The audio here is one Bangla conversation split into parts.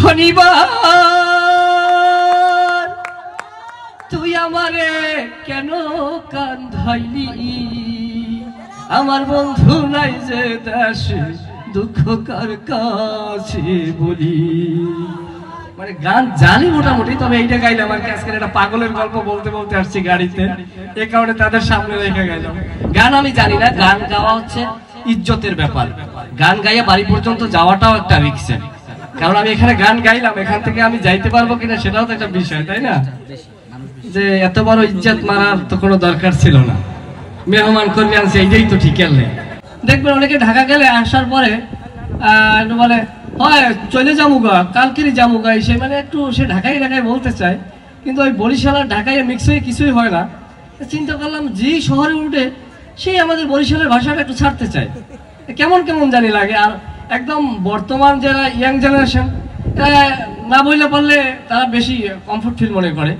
শনিবার তুই আমারে কেন কান্দাইলি, আমার বন্ধু নাই যে দেশে দুঃখ কার কাছে বলি। মানে গান জানি মোটামুটি, তবে এইটা গাইলাম আর কি। আজকের একটা পাগলের গল্প বলতে বলতে আসছি গাড়িতে, এই কারণে তাদের সামনে রেখে গেলাম। গান আমি জানি না, গান গাওয়া হচ্ছে ইজ্জতের ব্যাপার। গান গাইয়া বাড়ি পর্যন্ত যাওয়াটাও একটা রিস্কের, কারণ আমি এখানে গান গাইলাম, এখান থেকে আমি যাইতে পারবো কিনা সেটাও তো একটা বিষয়, তাই না? যে এত বড় ইজ্জত মারার তো কোনো দরকার ছিল না। মেহমান কর্মী আনছে, এইটাই তো ঠিক নেই। দেখবেন অনেকে ঢাকা গেলে আসার পরে বলে হয় চলে যামুগা, কালকেরই যামুগা, এসে মানে একটু সে ঢাকায় ঢাকায় বলতে চায়, কিন্তু ওই বরিশাল আর ঢাকায় মিক্স হয়ে কিছুই হয় না। চিন্তা করলাম যেই শহরে উঠে সেই আমাদের বরিশালের ভাষাটা একটু ছাড়তে চায়, কেমন কেমন জানি লাগে। আর একদম বর্তমান যারা ইয়াং জেনারেশন না বললে পারলে তারা বেশি কমফোর্ট ফিল মনে করে।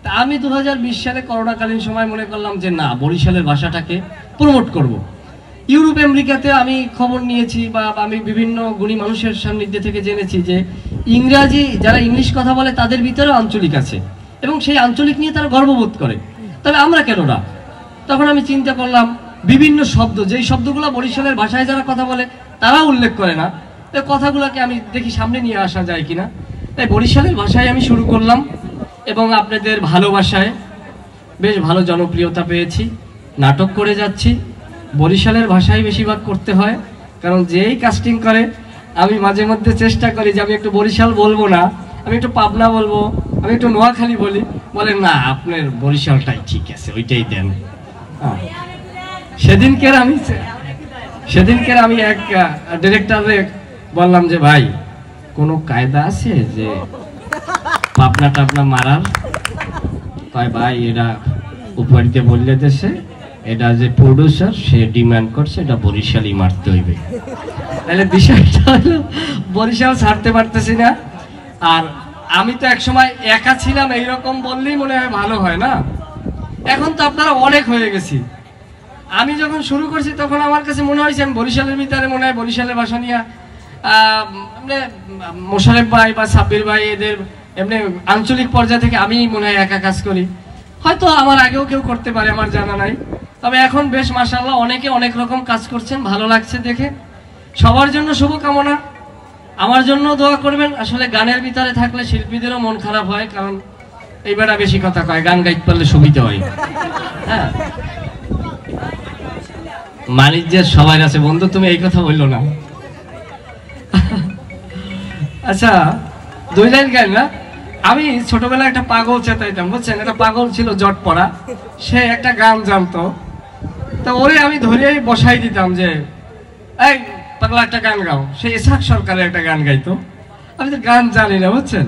তা আমি 2020 সালে করোনাকালীন সময় মনে করলাম যে না, বরিশালের ভাষাটাকে প্রমোট করব। ইউরোপ আমেরিকাতে আমি খবর নিয়েছি বা আমি বিভিন্ন গুণী মানুষের সান্নিধ্য থেকে জেনেছি যে ইংরাজি যারা ইংলিশ কথা বলে তাদের ভিতরেও আঞ্চলিক আছে, এবং সেই আঞ্চলিক নিয়ে তারা গর্ববোধ করে। তবে আমরা কেন না? তখন আমি চিন্তা করলাম বিভিন্ন শব্দ, যেই শব্দগুলো বরিশালের ভাষায় যারা কথা বলে তারা উল্লেখ করে না, এই কথাগুলোকে আমি দেখি সামনে নিয়ে আসা যায় কিনা। তাই বরিশালের ভাষায় আমি শুরু করলাম, এবং আপনাদের ভালোবাসায় বেশ ভালো জনপ্রিয়তা পেয়েছি। নাটক করে যাচ্ছি, বরিশালের ভাষায় বেশিরভাগ করতে হয়, কারণ যেই কাস্টিং করে আমি মাঝে মধ্যে চেষ্টা করি যে আমি একটু বরিশাল বলবো না, আমি একটু পাবনা বলবো, আমি একটু নোয়াখালী বলি, বলে না আপনার বরিশালটাই ঠিক আছে, ওইটাই দেন। সেদিনকে আমি এক ডিরেক্টরে বললাম যে ভাই কোনো কায়দা আছে যে পাবনা টাবনা মারার? কয় ভাই এরা উপরিতে বললে দেশে, এটা যে প্রডিউসার সে ডিমান্ড করছে এটা বরিশালই মারতে হইবে। তাহলে বিষয়টা হলো বরিশাল ছাড়তে পারতেছি না। আর আমি তো একসময় একা ছিলাম, এইরকম বললেই মনে হয় ভালো হয় না? এখন তো আপনারা অনেক হয়ে গেছি। আমি যখন শুরু করছি তখন আমার কাছে মনে হয়েছে আমি বরিশালের ভিতরে মনে হয় বরিশালের ভাষা নিয়ে মোশারেফ ভাই বা সাব্বির ভাই এদের এমনি আঞ্চলিক পর্যায় থেকে আমি মনে হয় একা কাজ করি। হয়তো আমার আগেও কেউ করতে পারে, আমার জানা নাই। তবে এখন বেশ মাশাআল্লাহ অনেকে অনেক রকম কাজ করছেন, ভালো লাগছে দেখে। সবার জন্য শুভকামনা, আমার জন্য দোয়া করবেন। আসলে গানের ভিতরে থাকলে শিল্পীদেরও মন খারাপ হয়, কারণ এইবারটা বেশি কথা কয়, গান গাইতে পারলে সুবিধা হয়। হ্যাঁ, মানিজ্যের সবাই আছে বন্ধু, তুমি এই কথা বললো না। আচ্ছা, 2 লাইন গান না। আমি ছোটবেলায় একটা পাগল চেতাইতাম, বুঝছেন? একটা পাগল ছিল জট পড়া, সে একটা গান জানতো, তো ওরে আমি ধরেই বসাই দিতাম যে এই পাগলা একটা গান গাও। সে ইসাক সরকারের একটা গান গাইতো, আমি তো গান জানি না, বুঝছেন?